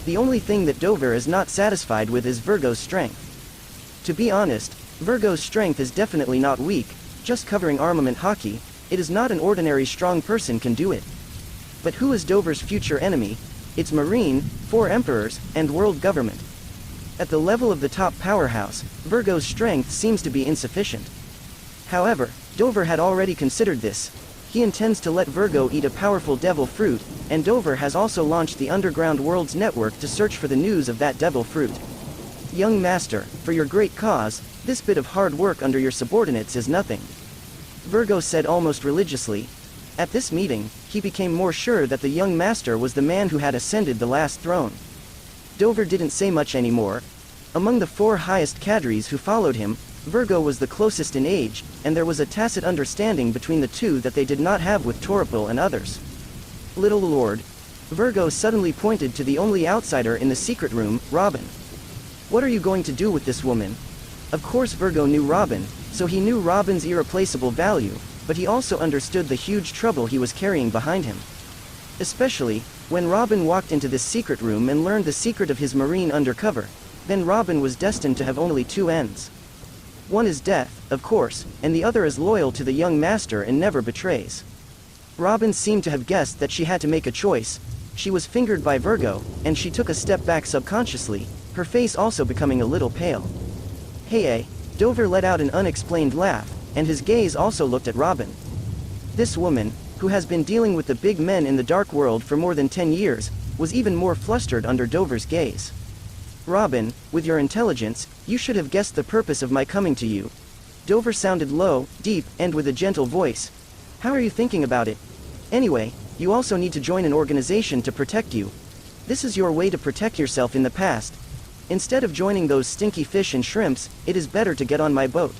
The only thing that Dover is not satisfied with is Virgo's strength. To be honest, Virgo's strength is definitely not weak, just covering armament haki, it is not an ordinary strong person can do it. But who is Dover's future enemy? It's Marine, 4 Emperors, and World Government. At the level of the top powerhouse, Virgo's strength seems to be insufficient. However, Dover had already considered this. He intends to let Virgo eat a powerful devil fruit, and Dover has also launched the Underground Worlds Network to search for the news of that devil fruit. Young master, for your great cause, this bit of hard work under your subordinates is nothing. Virgo said almost religiously. At this meeting, he became more sure that the young master was the man who had ascended the last throne. Dover didn't say much anymore. Among the 4 highest cadres who followed him, Virgo was the closest in age, and there was a tacit understanding between the two that they did not have with Toripal and others. Little Lord. Virgo suddenly pointed to the only outsider in the secret room, Robin. What are you going to do with this woman? Of course Virgo knew Robin, so he knew Robin's irreplaceable value, but he also understood the huge trouble he was carrying behind him. Especially, when Robin walked into this secret room and learned the secret of his marine undercover, then Robin was destined to have only 2 ends. One is death, of course, and the other is loyal to the young master and never betrays. Robin seemed to have guessed that she had to make a choice. She was fingered by Virgo, and she took a step back subconsciously, her face also becoming a little pale. Hey, Dover let out an unexplained laugh, and his gaze also looked at Robin. This woman, who has been dealing with the big men in the dark world for more than 10 years, was even more flustered under Dover's gaze. Robin, with your intelligence, you should have guessed the purpose of my coming to you. Dover sounded low, deep, and with a gentle voice. How are you thinking about it? Anyway, you also need to join an organization to protect you. This is your way to protect yourself in the past. Instead of joining those stinky fish and shrimps, it is better to get on my boat.